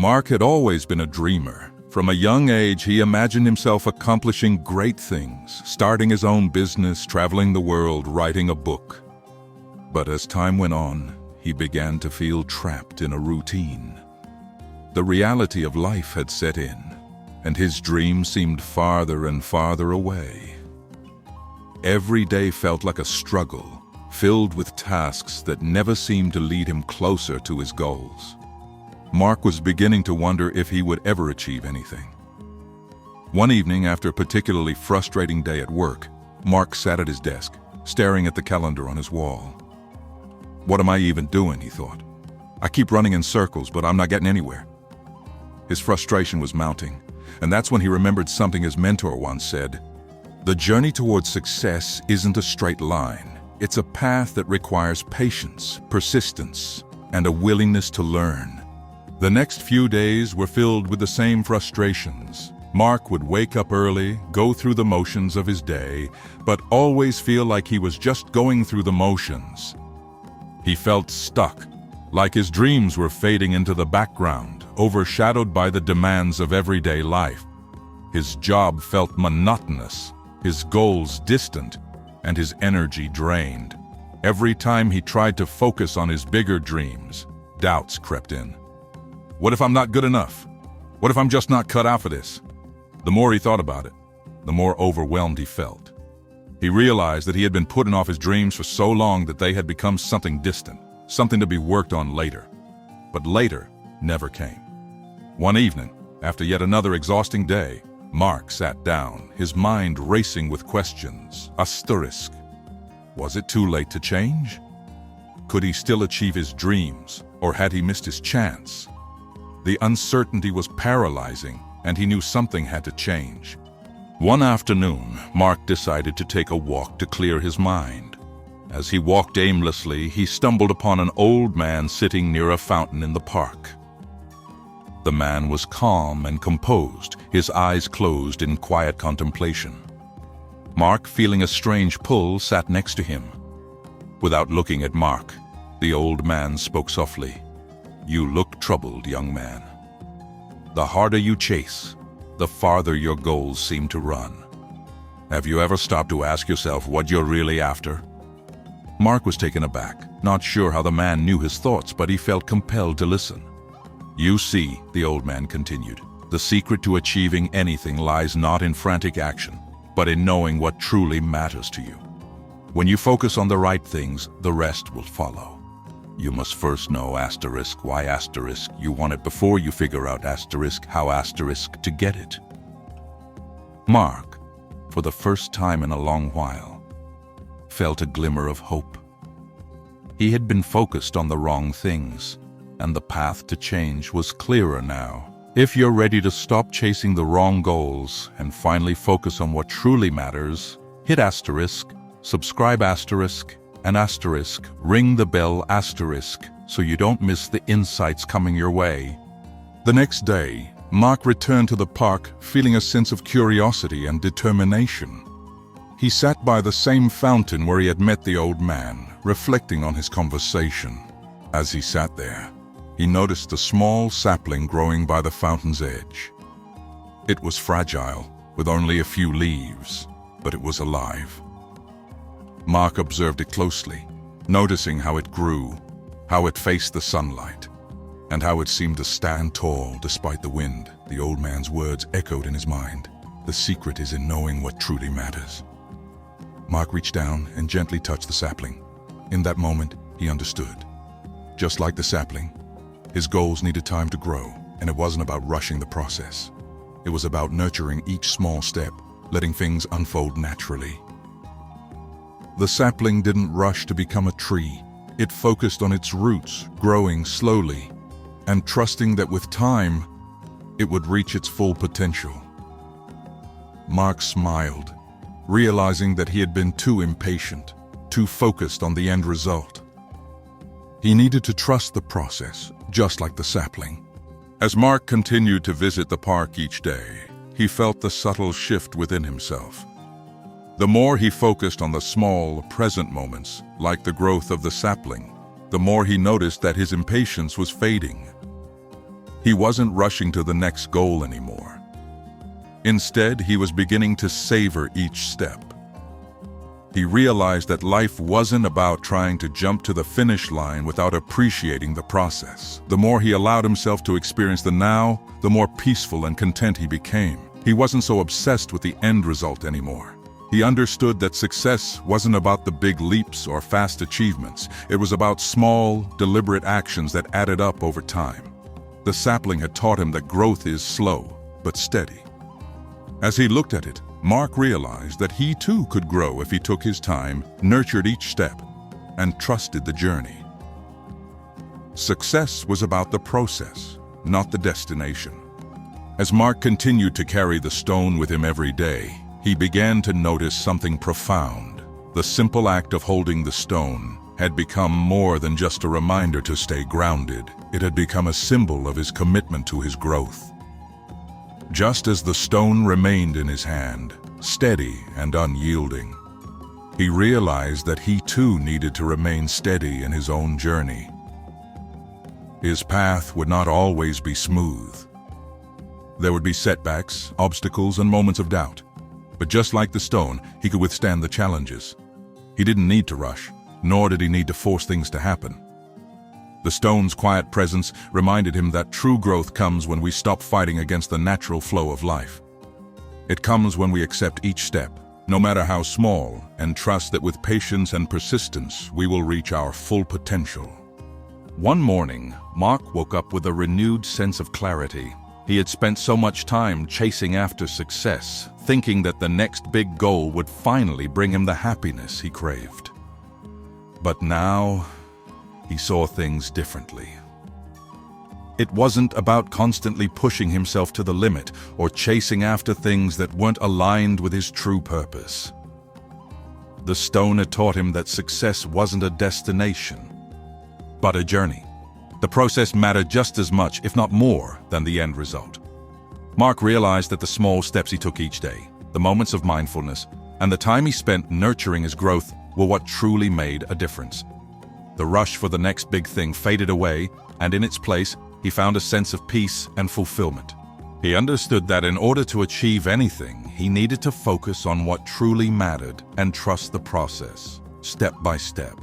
Mark had always been a dreamer. From a young age, he imagined himself accomplishing great things, starting his own business, traveling the world, writing a book. But as time went on, he began to feel trapped in a routine. The reality of life had set in, and his dream seemed farther and farther away. Every day felt like a struggle, filled with tasks that never seemed to lead him closer to his goals. Mark was beginning to wonder if he would ever achieve anything. One evening, after a particularly frustrating day at work, Mark sat at his desk, staring at the calendar on his wall. "What am I even doing?" he thought. "I keep running in circles, but I'm not getting anywhere." His frustration was mounting, and that's when he remembered something his mentor once said: "The journey towards success isn't a straight line. It's a path that requires patience, persistence, and a willingness to learn." The next few days were filled with the same frustrations. Mark would wake up early, go through the motions of his day, but always feel like he was just going through the motions. He felt stuck, like his dreams were fading into the background, overshadowed by the demands of everyday life. His job felt monotonous, his goals distant, and his energy drained. Every time he tried to focus on his bigger dreams, doubts crept in. What if I'm not good enough? What if I'm just not cut out for this? The more he thought about it, the more overwhelmed he felt. He realized that he had been putting off his dreams for so long that they had become something distant, something to be worked on later. But later never came. One evening, after yet another exhausting day, Mark sat down, his mind racing with questions. Asterisk. Was it too late to change? Could he still achieve his dreams, or had he missed his chance? The uncertainty was paralyzing, and he knew something had to change. One afternoon, Mark decided to take a walk to clear his mind. As he walked aimlessly, he stumbled upon an old man sitting near a fountain in the park. The man was calm and composed, his eyes closed in quiet contemplation. Mark, feeling a strange pull, sat next to him. Without looking at Mark, the old man spoke softly. "You look troubled, young man. The harder you chase, the farther your goals seem to run. Have you ever stopped to ask yourself what you're really after?" Mark was taken aback, not sure how the man knew his thoughts, but he felt compelled to listen. "You see," the old man continued, "the secret to achieving anything lies not in frantic action, but in knowing what truly matters to you. When you focus on the right things, the rest will follow. You must first know asterisk why asterisk you want it before you figure out asterisk how asterisk to get it." Mark, for the first time in a long while, felt a glimmer of hope. He had been focused on the wrong things, and the path to change was clearer now. If you're ready to stop chasing the wrong goals and finally focus on what truly matters, hit asterisk, subscribe asterisk, and asterisk, ring the bell asterisk, so you don't miss the insights coming your way. The next day, Mark returned to the park feeling a sense of curiosity and determination. He sat by the same fountain where he had met the old man, reflecting on his conversation. As he sat there, he noticed a small sapling growing by the fountain's edge. It was fragile, with only a few leaves, but it was alive. Mark observed it closely, noticing how it grew, how it faced the sunlight, and how it seemed to stand tall despite the wind. The old man's words echoed in his mind. The secret is in knowing what truly matters. Mark reached down and gently touched the sapling. In that moment, he understood. Just like the sapling, his goals needed time to grow, and it wasn't about rushing the process. It was about nurturing each small step, letting things unfold naturally. The sapling didn't rush to become a tree. It focused on its roots, growing slowly, and trusting that with time, it would reach its full potential. Mark smiled, realizing that he had been too impatient, too focused on the end result. He needed to trust the process, just like the sapling. As Mark continued to visit the park each day, he felt the subtle shift within himself. The more he focused on the small, present moments, like the growth of the sapling, the more he noticed that his impatience was fading. He wasn't rushing to the next goal anymore. Instead, he was beginning to savor each step. He realized that life wasn't about trying to jump to the finish line without appreciating the process. The more he allowed himself to experience the now, the more peaceful and content he became. He wasn't so obsessed with the end result anymore. He understood that success wasn't about the big leaps or fast achievements. It was about small, deliberate actions that added up over time. The sapling had taught him that growth is slow, but steady. As he looked at it, Mark realized that he too could grow if he took his time, nurtured each step, and trusted the journey. Success was about the process, not the destination. As Mark continued to carry the stone with him every day, he began to notice something profound. The simple act of holding the stone had become more than just a reminder to stay grounded. It had become a symbol of his commitment to his growth. Just as the stone remained in his hand, steady and unyielding, he realized that he too needed to remain steady in his own journey. His path would not always be smooth. There would be setbacks, obstacles, and moments of doubt. But just like the stone, he could withstand the challenges. He didn't need to rush, nor did he need to force things to happen. The stone's quiet presence reminded him that true growth comes when we stop fighting against the natural flow of life. It comes when we accept each step, no matter how small, and trust that with patience and persistence, we will reach our full potential. One morning, Mark woke up with a renewed sense of clarity. He had spent so much time chasing after success, thinking that the next big goal would finally bring him the happiness he craved. But now, he saw things differently. It wasn't about constantly pushing himself to the limit or chasing after things that weren't aligned with his true purpose. The stone had taught him that success wasn't a destination, but a journey. The process mattered just as much, if not more, than the end result. Mark realized that the small steps he took each day, the moments of mindfulness, and the time he spent nurturing his growth were what truly made a difference. The rush for the next big thing faded away, and in its place, he found a sense of peace and fulfillment. He understood that in order to achieve anything, he needed to focus on what truly mattered and trust the process, step by step.